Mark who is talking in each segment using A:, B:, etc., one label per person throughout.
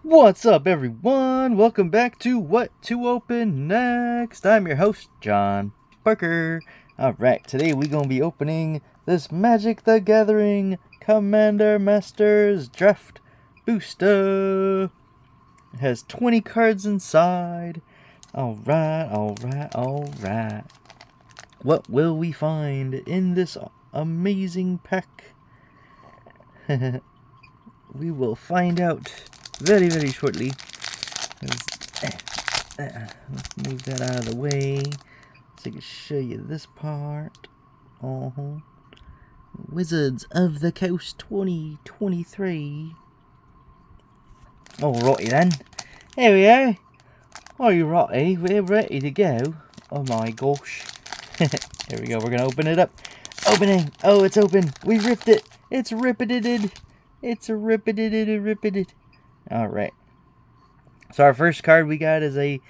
A: What's up, everyone? Welcome back to What to Open Next. I'm your host, John Parker. Alright, today we're going to be opening this Magic the Gathering Commander Masters Draft Booster. It has 20 cards inside. Alright. What will we find in this amazing pack? We will find out very, very shortly. Let's move that out of the way so I can show you this part. Wizards of the Coast 2023. Alrighty then. Here we are. Are you ready? We're ready to go. Oh my gosh. Here we go. We're going to open it up. Opening. Oh, it's open. We ripped it. It's rippited. It's rippited. Alright. So our first card we got is an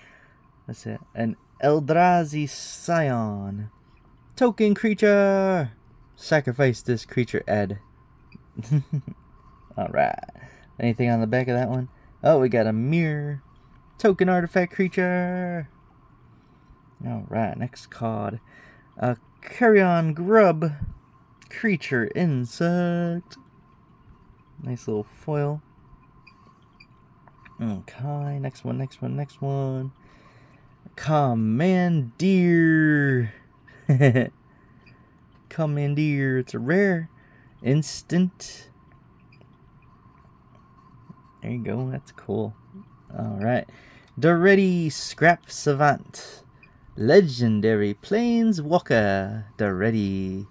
A: Eldrazi Scion. Token creature. Sacrifice this creature, Ed. Alright. Anything on the back of that one? Oh, we got a mirror. Token artifact creature. Alright, next card. A Carrion Grub. Creature insect. Nice little foil. Okay, next one. Commandeer. Commandeer. It's a rare. Instant. There you go. That's cool. Alright. Doretti Scrap Savant. Legendary Planeswalker. Doretti.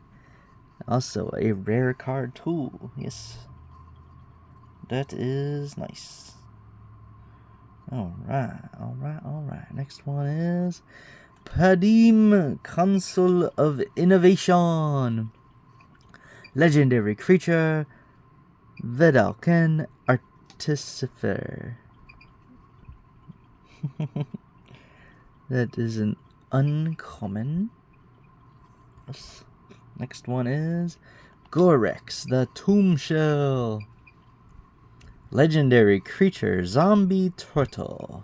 A: Also a rare card too. Yes. That is nice. Alright. Next one is Padim, Consul of Innovation. Legendary creature, Vedalken Artificer. That is an uncommon. Next one is Gorex, the Tomb Shell. Legendary creature, Zombie Turtle.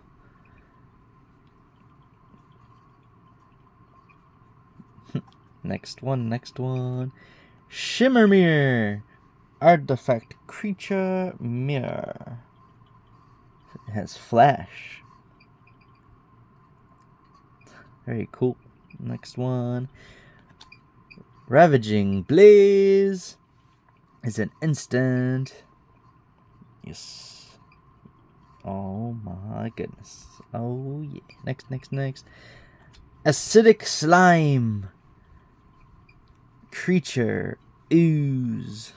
A: Next one. Shimmermere. Artifact creature, mirror. It has flash. Very cool. Next one. Ravaging Blaze. Is an instant. Yes. Oh my goodness. Oh yeah. Next. Acidic Slime. Creature. Ooze.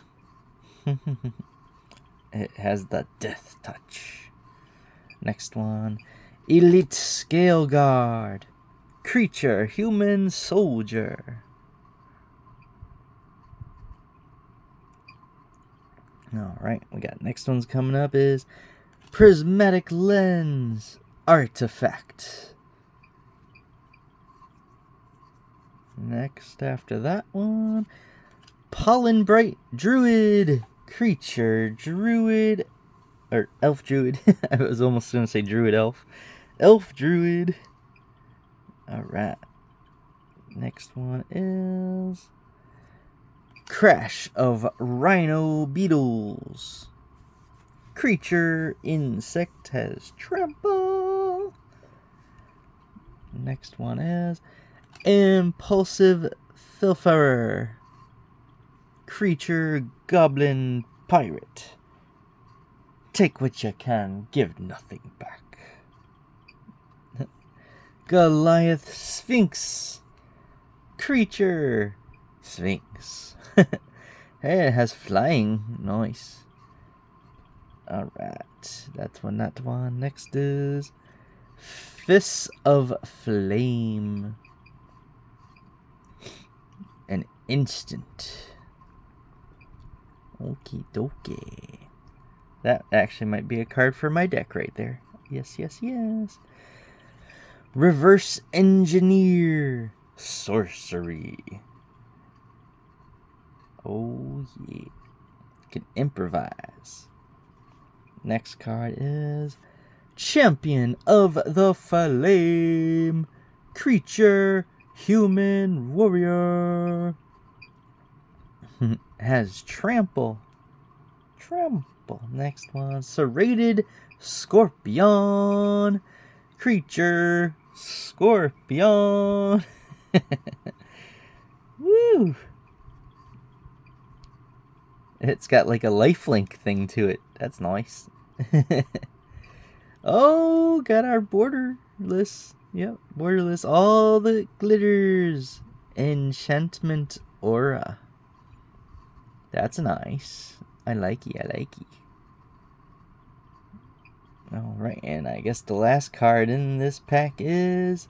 A: It has the death touch. Next one. Elite Scale Guard. Creature. Human Soldier. Alright, we got next one's coming up is Prismatic Lens Artifact. Next after that one, Pollen Bright Druid. Creature, Druid, or Elf Druid. I was almost going to say Druid Elf. Elf Druid. Alright. Next one is Crash of Rhino Beetles. Creature, insect, has trample. Next one is Impulsive Filferer. Creature, goblin, pirate. Take what you can, give nothing back. Goliath Sphinx. Creature, Sphinx. Hey, it has flying. Nice. Alright. That one. Next is Fists of Flame. An instant. Okie dokie. That actually might be a card for my deck right there. Yes. Reverse Engineer. Sorcery. Oh yeah. Can improvise. Next card is Champion of the Flame. Creature, human, warrior. Has trample. Next one, Serrated Scorpion. Creature, Scorpion. Woo! It's got like a lifelink thing to it. That's nice. Oh, got our borderless. Yep, borderless. All the glitters. Enchantment aura. That's nice. I likey. Alright, and I guess the last card in this pack is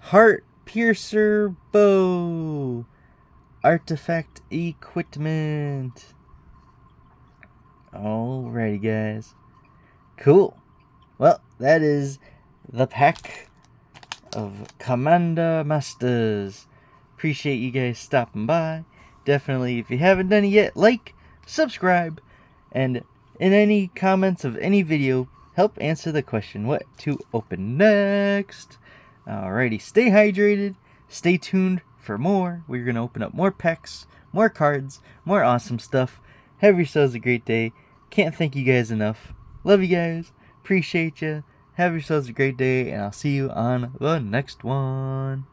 A: Heart Piercer Bow. Artifact equipment. Alrighty, guys. Cool. Well, that is the pack of Commander Masters. Appreciate you guys stopping by. Definitely, if you haven't done it yet, like, subscribe, and in any comments of any video, help answer the question, what to open next? Alrighty, stay hydrated, stay tuned for more. We're going to open up more packs, more cards, more awesome stuff. Have yourselves a great day. Can't thank you guys enough. Love you guys. Appreciate you. Have yourselves a great day, and I'll see you on the next one.